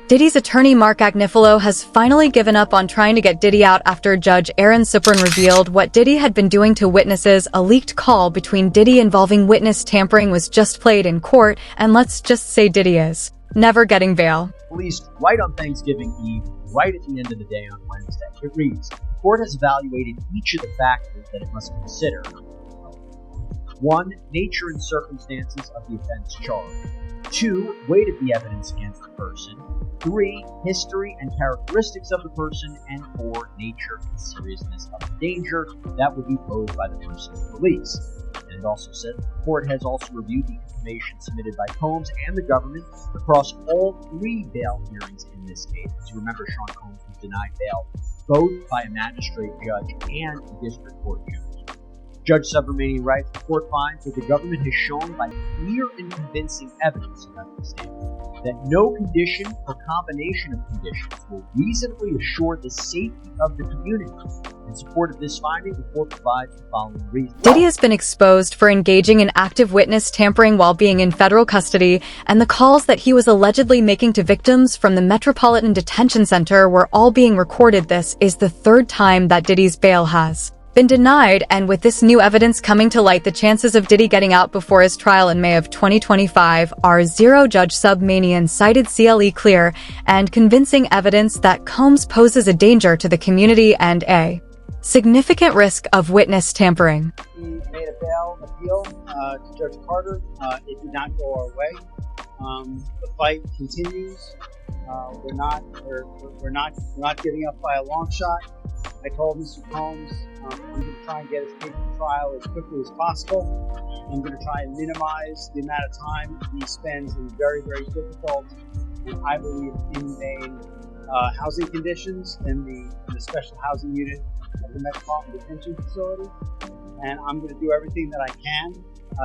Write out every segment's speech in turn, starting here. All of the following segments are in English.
Diddy's attorney Mark Agnifilo has finally given up on trying to get Diddy out after Judge Aaron Siprin revealed what Diddy had been doing to witnesses. A leaked call between Diddy involving witness tampering was just played in court, and let's just say Diddy is never getting bail. Released right on Thanksgiving Eve, right at the end of the day on Wednesday. It reads, the court has evaluated each of the factors that it must consider. 1. Nature and circumstances of the offense charged. 2. Weight of the evidence against the person. 3. History and characteristics of the person. And 4. Nature and seriousness of the danger that would be posed by the person's release. And it also said the court has also reviewed the information submitted by Combs and the government across all 3 bail hearings in this case. As you remember, Sean Combs was denied bail both by a magistrate judge and a district court judge. Judge Subramanian writes, the court finds that the government has shown by clear and convincing evidence about the statement that no condition or combination of conditions will reasonably assure the safety of the community. In support of this finding, the court provides the following reasons. Diddy has been exposed for engaging in active witness tampering while being in federal custody, and the calls that he was allegedly making to victims from the Metropolitan Detention Center were all being recorded. This is the 3rd time that Diddy's bail has been denied, and with this new evidence coming to light, the chances of Diddy getting out before his trial in May of 2025 are 0. Judge Subramanian cited CLE clear and convincing evidence that Combs poses a danger to the community and a significant risk of witness tampering. We made a bail appeal to Judge Carter. It did not go our way. The fight continues. We're not giving up by a long shot. I told Mr. Combs I'm going to try and get his case to trial as quickly as possible. I'm going to try and minimize the amount of time he spends in very, very difficult and I believe inhumane housing conditions in the special housing unit of the Metropolitan Detention Facility. And I'm going to do everything that I can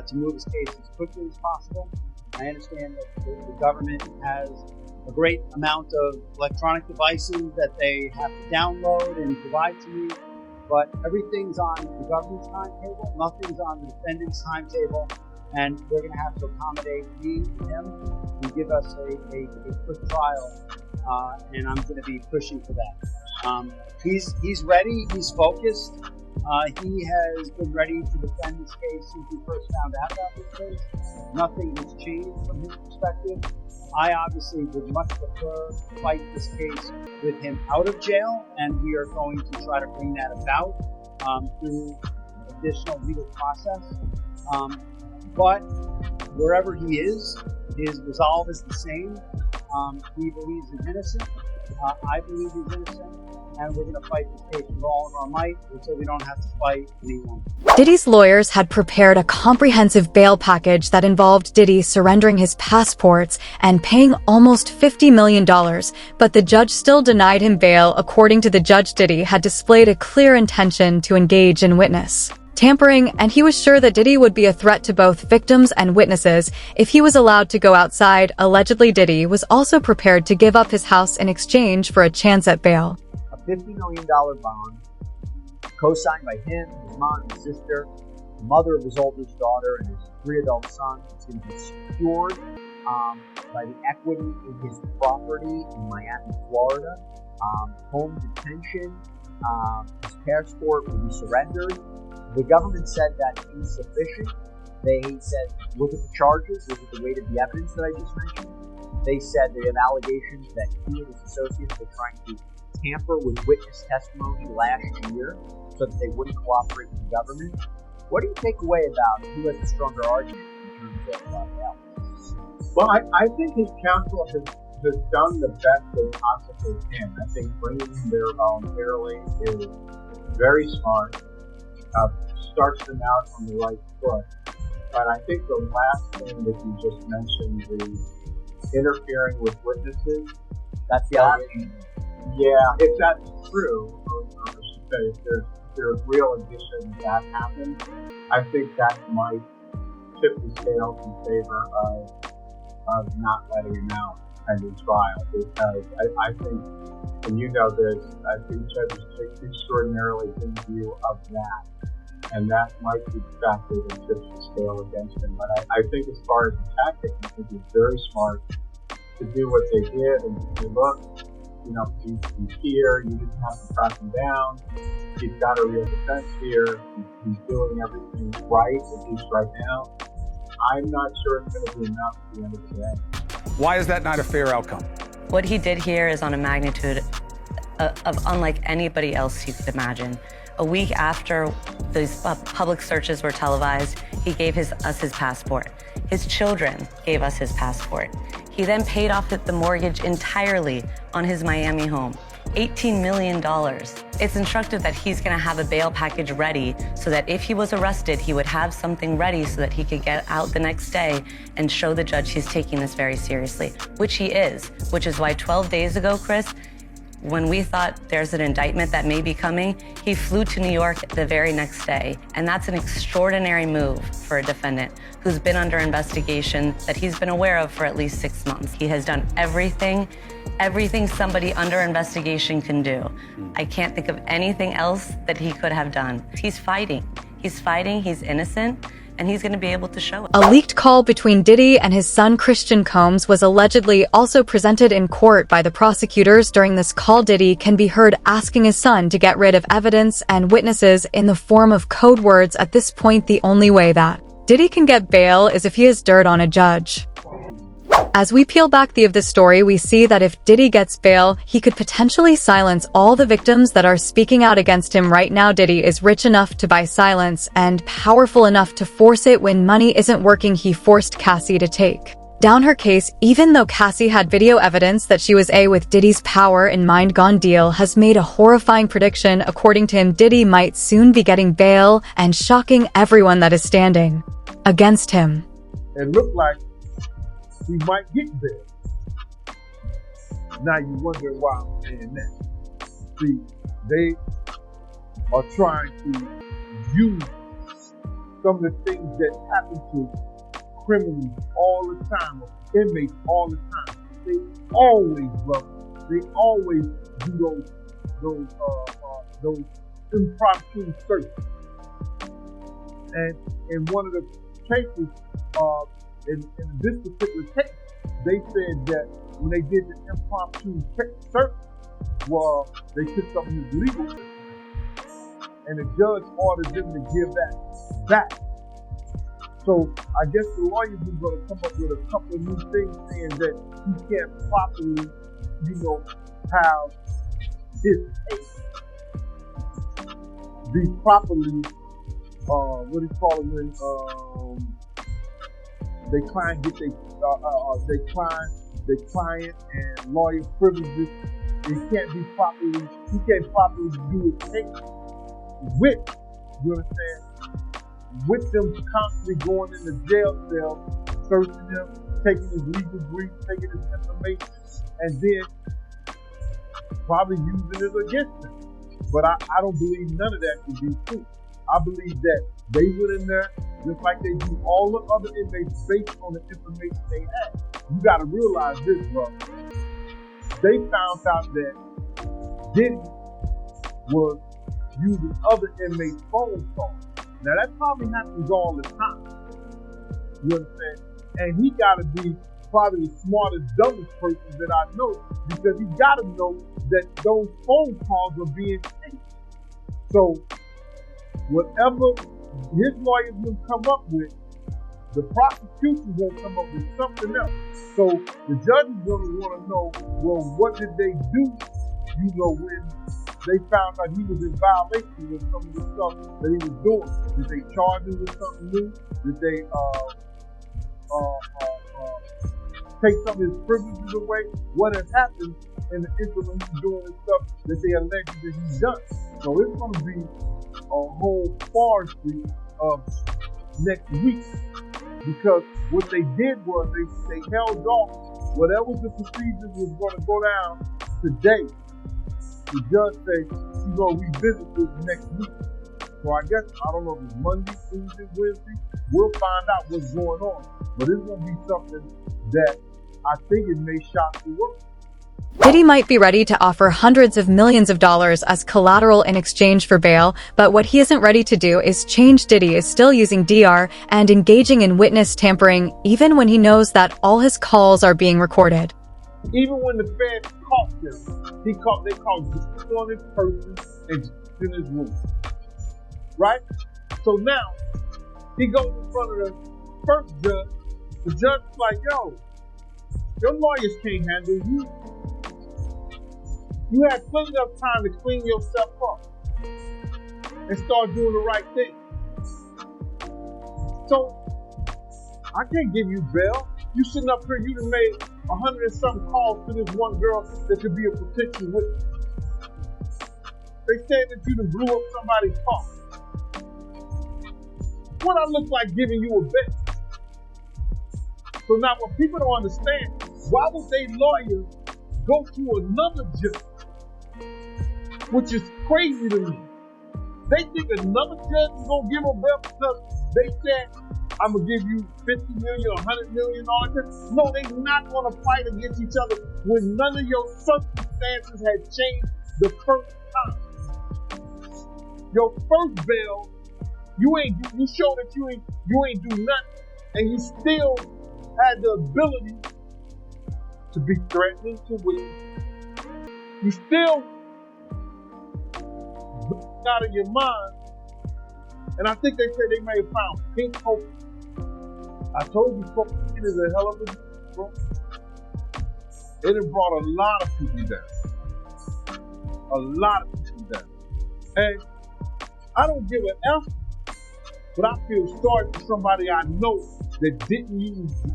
to move his case as quickly as possible. I understand that the government has a great amount of electronic devices that they have to download and provide to me, but everything's on the government's timetable, nothing's on the defendant's timetable, and they're going to have to accommodate me and him and give us a quick trial, and I'm going to be pushing for that. He's ready, he's focused, he has been ready to defend this case since we first found out about this case. Nothing has changed from his perspective. I obviously would much prefer to fight this case with him out of jail, and we are going to try to bring that about through additional legal process. But wherever he is, his resolve is the same. He believes he's innocent. I believe he's innocent. And we're going to fight this case with all of our might until we don't have to fight anyone. Diddy's lawyers had prepared a comprehensive bail package that involved Diddy surrendering his passports and paying almost $50 million, but the judge still denied him bail. According to the judge, Diddy had displayed a clear intention to engage in witness tampering, and he was sure that Diddy would be a threat to both victims and witnesses if he was allowed to go outside. Allegedly, Diddy was also prepared to give up his house in exchange for a chance at bail. A $50 million bond, co-signed by him, his mom, his sister, the mother of his oldest daughter, and his 3 adult sons. It's going to be secured by the equity in his property in Miami, Florida. Home detention, his passport will be surrendered. The government said that's insufficient. They said, look at the charges, look at the weight of the evidence that I just mentioned. They said they have allegations that he and his associates were trying to tamper with witness testimony last year so that they wouldn't cooperate with the government. What do you take away about who has a stronger argument in terms of bail? Well, I think his counsel has done the best they possibly can. I think bringing him there voluntarily is very smart. Starts them out on the right foot. But I think the last thing that you just mentioned, the interfering with witnesses, that's the allegation. Yeah, if that's true, or I should say, if there's real addition that happened, I think that might tip the scales in favor of not letting him out pending trial. Because I think, and you know this, I think judges take extraordinarily good view of that. And that might be the factor that tips the scale against him. But I think as far as the tactic, I think he's very smart to do what they did and say, look, you know, he's here, you didn't have to track him down, he's got a real defense here, he's doing everything right, at least right now. I'm not sure it's going to be enough at the end of the day. Why is that not a fair outcome? What he did here is on a magnitude of unlike anybody else you could imagine. A week after these public searches were televised, he gave us his passport. His children gave us his passport. He then paid off the mortgage entirely on his Miami home, $18 million. It's instructive that he's gonna have a bail package ready so that if he was arrested, he would have something ready so that he could get out the next day and show the judge he's taking this very seriously, which he is, which is why 12 days ago, Chris, when we thought there's an indictment that may be coming, he flew to New York the very next day. And that's an extraordinary move for a defendant who's been under investigation that he's been aware of for at least 6 months. He has done everything somebody under investigation can do. I can't think of anything else that he could have done. He's fighting, he's innocent, and he's going to be able to show it. A leaked call between Diddy and his son Christian Combs was allegedly also presented in court by the prosecutors. During this call, Diddy can be heard asking his son to get rid of evidence and witnesses in the form of code words. At this point, the only way that Diddy can get bail is if he has dirt on a judge. As we peel back the of the story, we see that if Diddy gets bail, he could potentially silence all the victims that are speaking out against him right now. Diddy is rich enough to buy silence and powerful enough to force it when money isn't working. He forced Cassie to take down her case, even though Cassie had video evidence that she was with Diddy's power and mind. Gone Deal has made a horrifying prediction. According to him, Diddy might soon be getting bail and shocking everyone that is standing against him. It looked like he might get there. Now you wonder why I'm saying that. See, they are trying to use some of the things that happen to criminals all the time, or inmates all the time. They always, brother, they always do those impromptu searches. And in one of the cases, in this particular case, they said that when they did the impromptu search, well, they took some of his legal information, and the judge ordered them to give that back. So I guess the lawyers are going to come up with a couple of new things saying that he can't properly, have his case be properly, what do you call it when they client get their client and lawyer privileges. He can't properly do his case with, you understand, with them constantly going in the jail cell, searching him, taking his legal brief, taking his information, and then probably using it against him. But I don't believe none of that to be true. I believe that they went in there just like they do all the other inmates based on the information they had. You got to realize this, bro. They found out that Diddy was using other inmates' phone calls. Now that probably happens all the time. You understand? And he got to be probably the smartest, dumbest person that I know, because he got to know that those phone calls are being taped. So whatever his lawyers will come up with, the prosecution will come up with something else. So the judge is going to want to know, well, what did they do, when they found out he was in violation with some of the stuff that he was doing? Did they charge him with something new? Did they take some of his privileges away? What has happened in the interim he's doing the stuff that they alleged that he's done? So it's going to be a whole farce of next week, because what they did was they held off whatever the procedures was going to go down today. The judge said he's going to revisit this next week. So I guess, I don't know if it's Monday, Tuesday, Wednesday, we'll find out what's going on. But it's going to be something that I think it may shock the world. Diddy might be ready to offer hundreds of millions of dollars as collateral in exchange for bail, but what he isn't ready to do is change. Diddy is still using DR and engaging in witness tampering, even when he knows that all his calls are being recorded. Even when the feds caught them, they caught Jason on his person and Jason in his room. Right? So now, he goes in front of the first judge. The judge is like, yo, your lawyers can't handle you. You had plenty of time to clean yourself up and start doing the right thing. So, I can't give you bail. You sitting up here, you done made 100 and something calls to this one girl that could be a potential witness. They said that you done blew up somebody's car. What I look like giving you a bail? So now what people don't understand, why would they lawyers go to another judge? Which is crazy to me. They think another judge is gonna give them bail because they said, I'm gonna give you $50 million, $100 million. No, they're not gonna fight against each other when none of your circumstances had changed the first time. Your first bail, you showed that you ain't do nothing, and you still had the ability to be threatening to witness. You still out of your mind, and I think they said they may have found pink coke. I told you cocaine is a hell of a bro. It has brought a lot of people down. A lot of people down. And I don't give an F, but I feel sorry for somebody I know that didn't use it.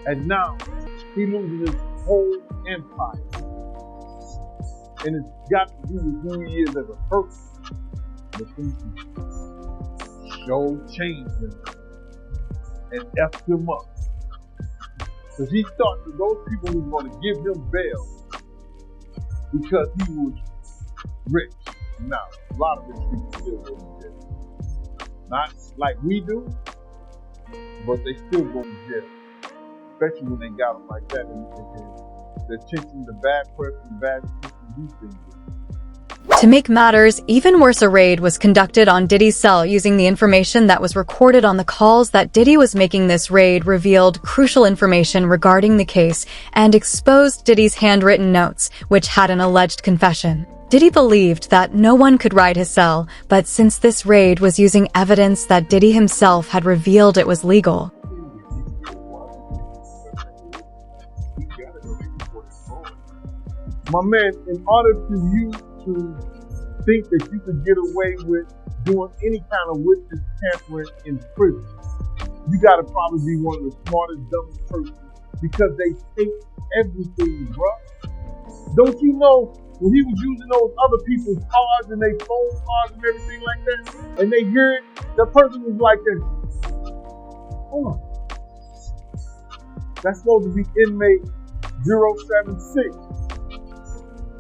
And now he losing his whole empire. And it's got to do with who he is as a person. But things show changed him and effed him up. Because he thought that those people was going to give him bail because he was rich. Now, a lot of rich people still go to jail. Not like we do, but they still go to jail. Especially when they got them like that. And the attention, the bad person, bad attention, these things. To make matters even worse, a raid was conducted on Diddy's cell using the information that was recorded on the calls that Diddy was making. This raid revealed crucial information regarding the case and exposed Diddy's handwritten notes, which had an alleged confession. Diddy believed that no one could raid his cell, but since this raid was using evidence that Diddy himself had revealed, it was legal. My man, in order for you to think that you can get away with doing any kind of witness tampering in prison, you gotta probably be one of the smartest, dumbest persons, because they take everything, bruh. Don't you know when he was using those other people's cards and they phone cards and everything like that, and they hear it, the person was like this. Hold on. That's supposed to be inmate 076.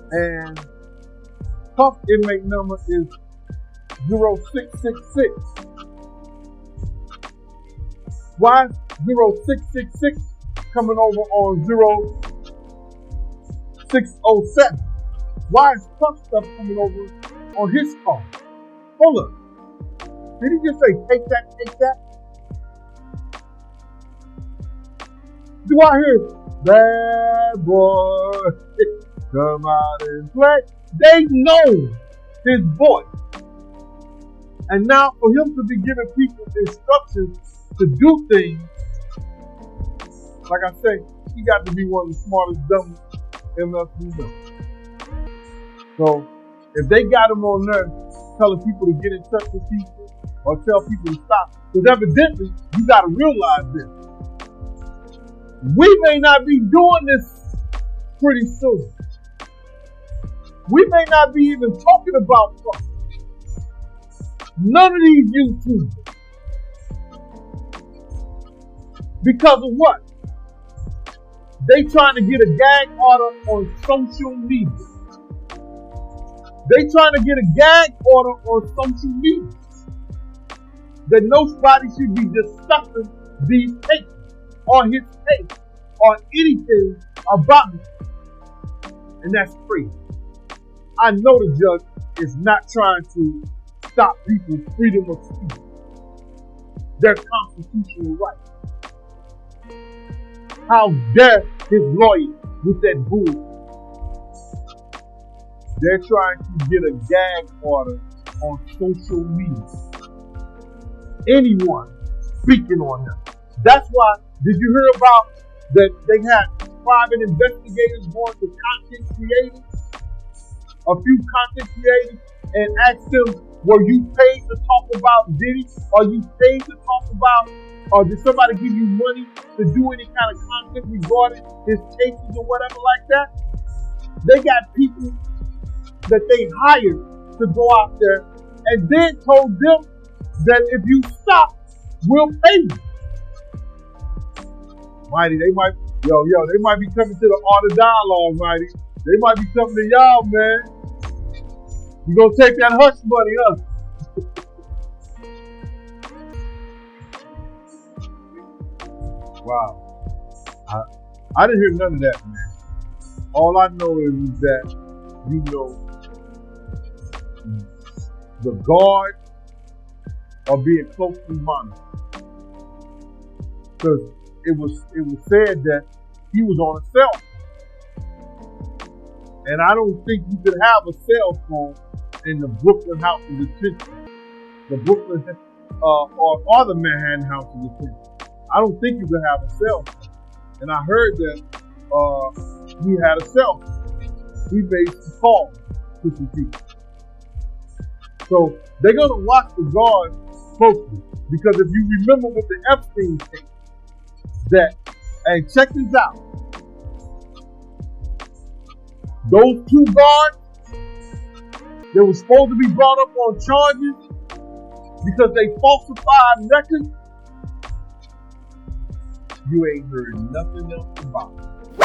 And Puff inmate number is 0666. Why is 0666 coming over on 0607? Why is Puff stuff coming over on his car? Hold up. Did he just say, take that, take that? Do I hear, bad boy, come out and play? They know his voice. And now for him to be giving people instructions to do things, like I say, he got to be one of the smartest, dumbest MFs we know. So if they got him on there telling people to get in touch with people or tell people to stop, because evidently you got to realize this. We may not be doing this pretty soon. We may not be even talking about something. None of these YouTubers. Because of what? They trying to get a gag order on social media. They trying to get a gag order on social media. That nobody should be discussing these cases or his case or anything about it. And that's crazy. I know the judge is not trying to stop people's freedom of speech, their constitutional right. How dare his lawyer with that bull? They're trying to get a gag order on social media. Anyone speaking on him. That's why, did you hear about that they had private investigators going to content creators? A few content creators and asked them, were you paid to talk about Diddy? Are you paid to talk about, or did somebody give you money to do any kind of content regarding his cases or whatever like that? They got people that they hired to go out there and then told them that if you stop, we'll pay you. Mighty, they might be coming to the art of dialogue, Mighty. They might be coming to y'all, man. You gonna take that hush money, huh? Wow. I didn't hear none of that, man. All I know is that, you know, the guards are being closely monitored. Because it was said that he was on a cell phone. And I don't think you could have a cell phone in the Brooklyn House of Detention. The Brooklyn or the Manhattan House of Detention. I don't think you could have a cell phone. And I heard that he had a cell phone. He made some calls to some people. So they're going to watch the guards closely. Because if you remember with the Epstein case, and check this out. Those two guards, they were supposed to be brought up on charges because they falsified records. You ain't heard nothing else about it.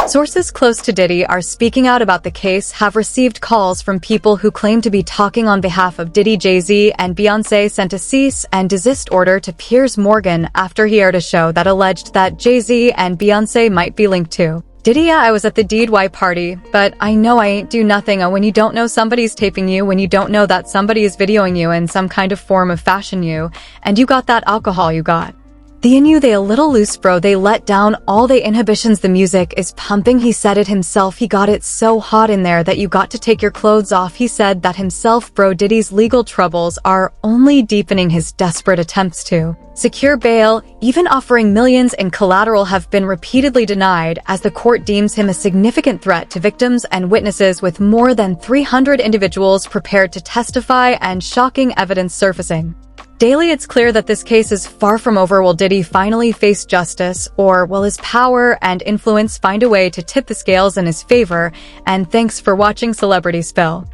Sources close to Diddy are speaking out about the case have received calls from people who claim to be talking on behalf of Diddy, Jay-Z, and Beyonce sent a cease and desist order to Piers Morgan after he aired a show that alleged that Jay-Z and Beyonce might be linked to. Diddy, I was at the DY party, but I know I ain't do nothing when you don't know somebody's taping you, when you don't know that somebody is videoing you in some kind of form of fashion you, and you got that alcohol you got. The in you they a little loose bro, they let down all the inhibitions, the music is pumping, he said it himself, he got it so hot in there that you got to take your clothes off, he said that himself bro. Diddy's legal troubles are only deepening his desperate attempts to secure bail, even offering millions in collateral have been repeatedly denied as the court deems him a significant threat to victims and witnesses with more than 300 individuals prepared to testify and shocking evidence surfacing. Daily, it's clear that this case is far from over. Will Diddy finally face justice, or will his power and influence find a way to tip the scales in his favor? And thanks for watching Celebrity Spill.